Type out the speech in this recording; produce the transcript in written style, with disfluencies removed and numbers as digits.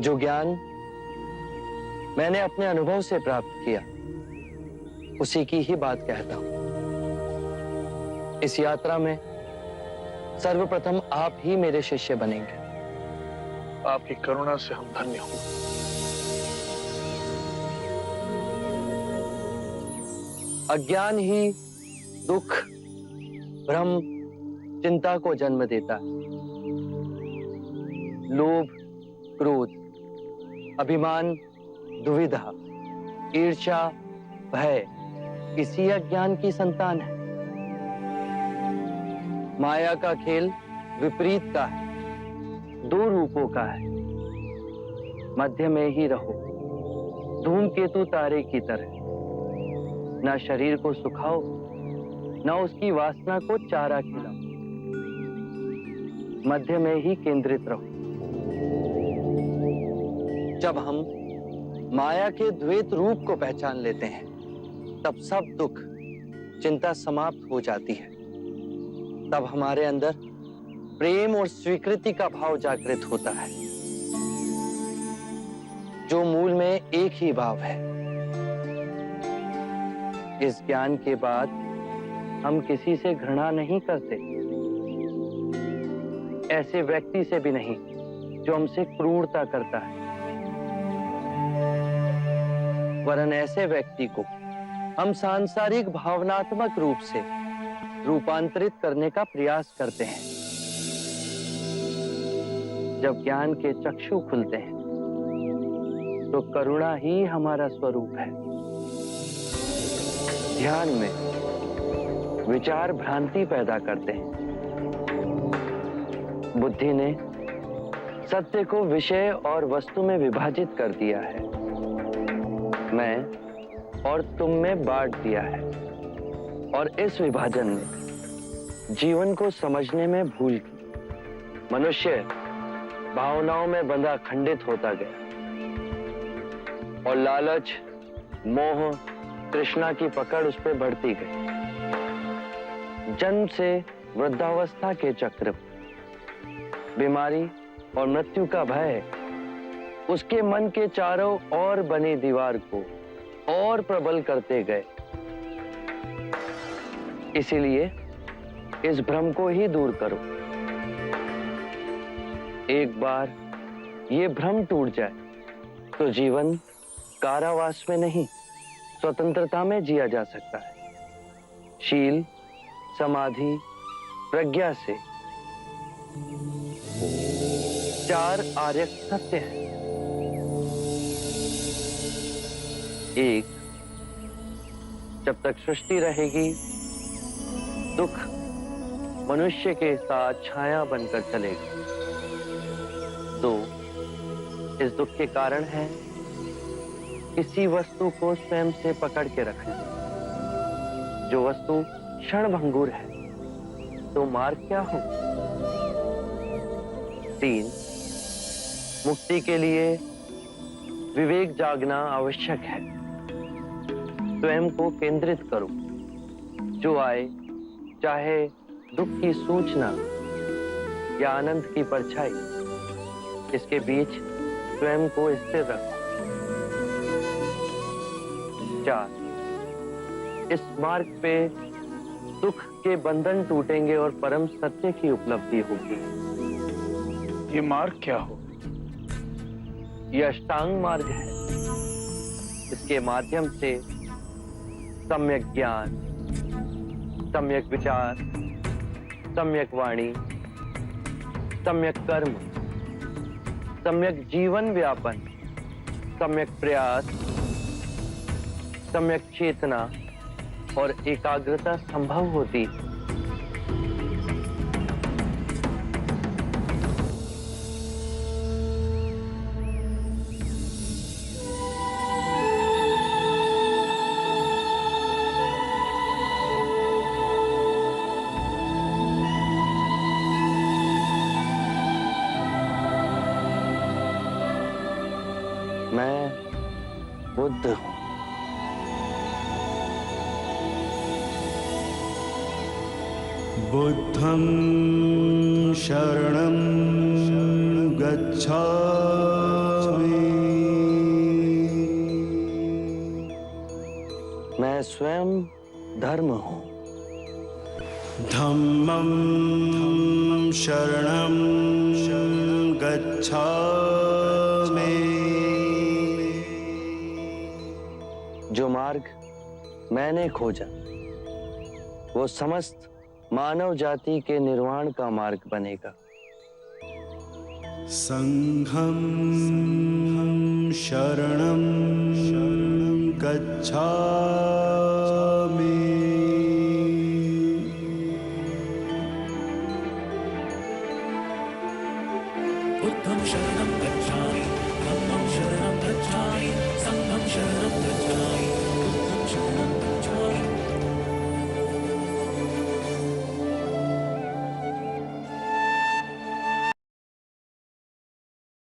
जो ज्ञान मैंने अपने अनुभव से प्राप्त किया, उसी की ही बात कहता हूं। इस यात्रा में सर्वप्रथम आप ही मेरे शिष्य बनेंगे। आपकी करुणा से हम धन्य हों। अज्ञान ही दुख, भ्रम, चिंता को जन्म देता है। लोभ, क्रोध, अभिमान, दुविधा, ईर्ष्या, भय इसी अज्ञान की संतान है। माया का खेल विपरीत का है, दो रूपों का है। मध्य में ही रहो, धूमकेतु तारे की तरह। ना शरीर को सुखाओ, ना उसकी वासना को चारा खिलाओ। मध्य में ही केंद्रित रहो। जब हम माया के द्वैत रूप को पहचान लेते हैं, तब सब दुख, चिंता समाप्त हो जाती है। तब हमारे अंदर प्रेम और स्वीकृति का भाव जागृत होता है, जो मूल में एक ही भाव है। इस ज्ञान के बाद हम किसी से घृणा नहीं करते, ऐसे व्यक्ति से भी नहीं जो हमसे क्रूरता करता है, वरन ऐसे व्यक्ति को हम सांसारिक भावनात्मक रूप से रूपांतरित करने का प्रयास करते हैं। जब ज्ञान के चक्षु खुलते हैं, तो करुणा ही हमारा स्वरूप है। ध्यान में विचार भ्रांति पैदा करते हैं। बुद्धि ने सत्य को विषय और वस्तु में विभाजित कर दिया है, मैं और तुम में बांट दिया है। और इस विभाजन ने जीवन को समझने में भूल की। मनुष्य भावनाओं में बंधा खंडित होता गया और लालच, मोह, तृष्णा की पकड़ उस पर बढ़ती गई। जन्म से वृद्धावस्था के चक्र, बीमारी और मृत्यु का भय उसके मन के चारों ओर बनी दीवार को और प्रबल करते गए। इसीलिए इस भ्रम को ही दूर करो। एक बार ये भ्रम टूट जाए तो जीवन कारावास में नहीं, स्वतंत्रता में जिया जा सकता है। शील, समाधि, प्रज्ञा से चार आर्य सत्य हैं। एक, जब तक सृष्टि रहेगी, दुख मनुष्य के साथ छाया बनकर चलेगा। दो, इस दुख के कारण है किसी वस्तु को स्वयं से पकड़ के रखना। जो वस्तु क्षणभंगुर है, तो मार्ग क्या हो? तीन, मुक्ति के लिए विवेक जागना आवश्यक है। स्वयं को केंद्रित करो। जो आए, चाहे दुख की सूचना या आनंद की परछाई, इसके बीच स्वयं को स्थिर रखो। चार, इस मार्ग पे दुख के बंधन टूटेंगे और परम सत्य की उपलब्धि होगी। ये मार्ग क्या हो? यह अष्टांग मार्ग है। इसके माध्यम से सम्यक ज्ञान, सम्यक विचार, सम्यक वाणी, सम्यक कर्म, सम्यक जीवन व्यापन, सम्यक प्रयास, सम्यक चेतना और एकाग्रता संभव होती है। मैं बुद्ध हूं। बुद्धं शरणं गच्छामि मैं स्वयं धर्म हूं। धम्मं शरणं गच्छामि। जो मार्ग मैंने खोजा वो समस्त मानव जाति के निर्वाण का मार्ग बनेगा। संघं शरणं गच्छामि। बुद्धं शरणं गच्छामि